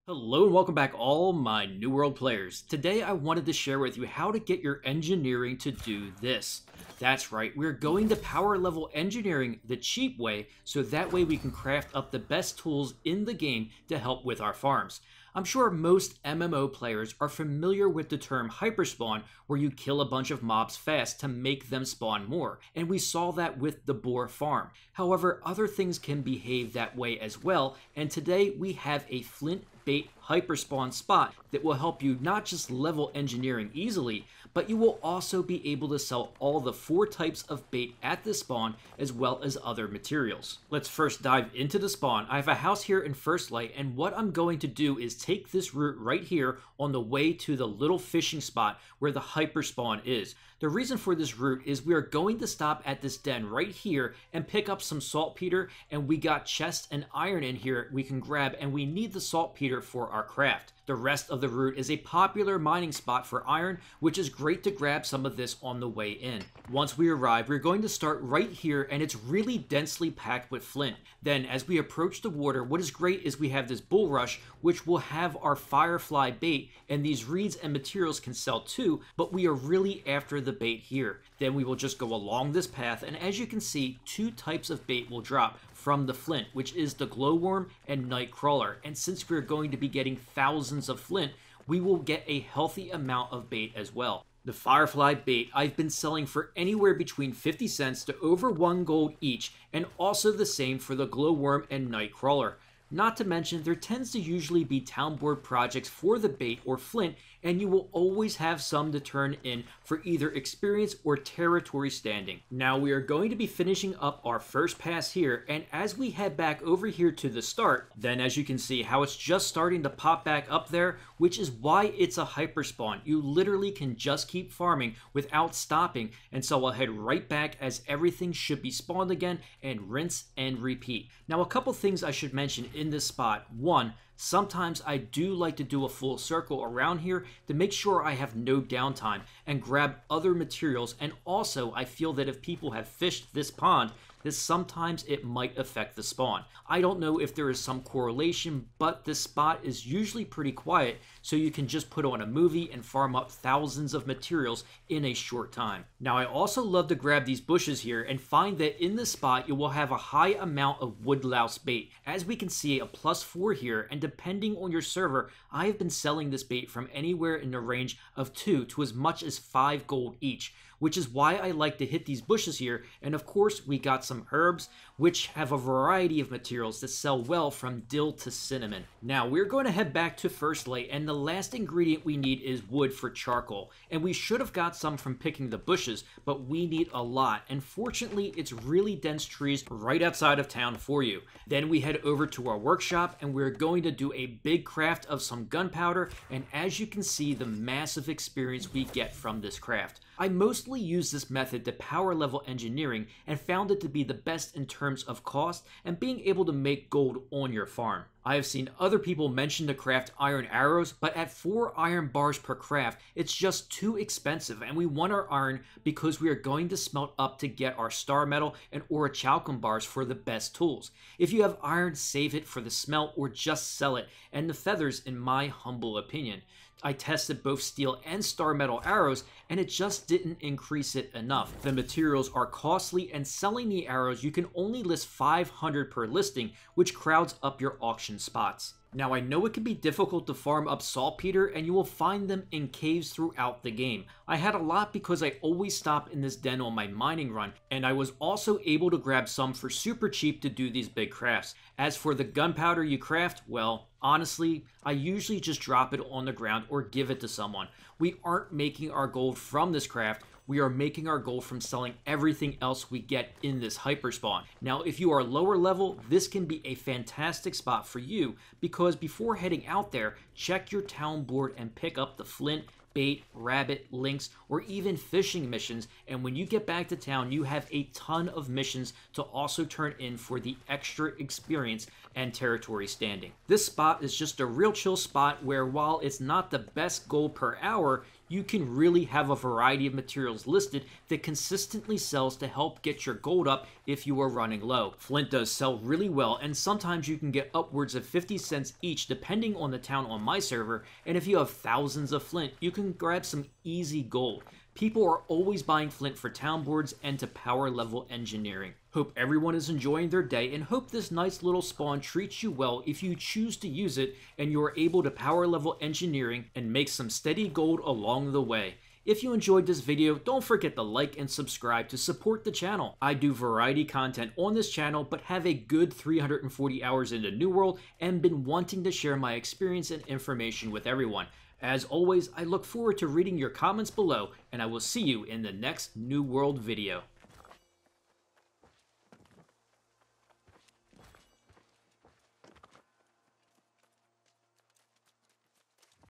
Hello and welcome back all my New World players. Today I wanted to share with you how to get your engineering to do this. That's right, we're going to power level engineering the cheap way, so that way we can craft up the best tools in the game to help with our farms. I'm sure most MMO players are familiar with the term hyperspawn, where you kill a bunch of mobs fast to make them spawn more, and we saw that with the Boar farm. However, other things can behave that way as well, and today we have a Flint bait hyperspawn spot that will help you not just level engineering easily, but you will also be able to sell all the 4 types of bait at the spawn as well as other materials. Let's first dive into the spawn. I have a house here in First Light, and what I'm going to do is take this route right here on the way to the little fishing spot where the hyperspawn is. The reason for this route is we are going to stop at this den right here and pick up some saltpeter, and we got chest and iron in here we can grab, and we need the saltpeter for our craft. The rest of the route is a popular mining spot for iron, which is great to grab some of this on the way in. Once we arrive, we're going to start right here, and it's really densely packed with flint. Then as we approach the water, what is great is we have this bulrush, which will have our firefly bait, and these reeds and materials can sell too, but we are really after the bait here. Then we will just go along this path, and as you can see, 2 types of bait will drop from the flint, which is the glowworm and night crawler. And since we're going to be getting thousands of flint, we will get a healthy amount of bait as well. The firefly bait I've been selling for anywhere between 50 cents to over 1 gold each, and also the same for the glowworm and night crawler. Not to mention, there tends to usually be town board projects for the bait or flint, and you will always have some to turn in for either experience or territory standing. Now we are going to be finishing up our first pass here, and as we head back over here to the start, then as you can see how it's just starting to pop back up there, which is why it's a hyperspawn. You literally can just keep farming without stopping, and so I'll head right back as everything should be spawned again, and rinse and repeat. Now a couple things I should mention in this spot. One, sometimes I do like to do a full circle around here to make sure I have no downtime and grab other materials, and also I feel that if people have fished this pond, that sometimes it might affect the spawn. I don't know if there is some correlation, but this spot is usually pretty quiet, so you can just put on a movie and farm up thousands of materials in a short time. Now I also love to grab these bushes here and find that in this spot you will have a high amount of woodlouse bait. As we can see, a +4 here, and depending on your server, I have been selling this bait from anywhere in the range of 2 to as much as 5 gold each, which is why I like to hit these bushes here. And of course we got some herbs, which have a variety of materials that sell well from dill to cinnamon. Now we're going to head back to First Light, and the last ingredient we need is wood for charcoal, and we should have got some from picking the bushes, but we need a lot, and fortunately it's really dense trees right outside of town for you. Then we head over to our workshop, and we're going to do a big craft of some gunpowder, and as you can see, the massive experience we get from this craft. I mostly use this method to power level engineering and found it to be the best in terms of cost and being able to make gold on your farm. I have seen other people mention to craft iron arrows, but at 4 iron bars per craft, it's just too expensive, and we want our iron because we are going to smelt up to get our star metal and orichalcum bars for the best tools. If you have iron, save it for the smelt or just sell it, and the feathers in my humble opinion. I tested both steel and star metal arrows, and it just didn't increase it enough. The materials are costly, and selling the arrows, you can only list 500 per listing, which crowds up your auction spots. Now I know it can be difficult to farm up saltpeter, and you will find them in caves throughout the game. I had a lot because I always stop in this den on my mining run, and I was also able to grab some for super cheap to do these big crafts. As for the gunpowder you craft, well, honestly, I usually just drop it on the ground or give it to someone. We aren't making our gold from this craft, we are making our gold from selling everything else we get in this hyperspawn. Now, if you are lower level, this can be a fantastic spot for you, because before heading out there, check your town board and pick up the flint, bait, rabbit, lynx, or even fishing missions, and when you get back to town, you have a ton of missions to also turn in for the extra experience and territory standing. This spot is just a real chill spot where, while it's not the best gold per hour, you can really have a variety of materials listed that consistently sells to help get your gold up if you are running low. Flint does sell really well, and sometimes you can get upwards of 50 cents each depending on the town on my server, and if you have thousands of Flint, you can grab some easy gold. People are always buying Flint for town boards and to power level engineering. Hope everyone is enjoying their day, and hope this nice little spawn treats you well if you choose to use it and you are able to power level engineering and make some steady gold along the way. If you enjoyed this video, don't forget to like and subscribe to support the channel. I do variety content on this channel, but have a good 340 hours into New World and been wanting to share my experience and information with everyone. As always, I look forward to reading your comments below, and I will see you in the next New World video.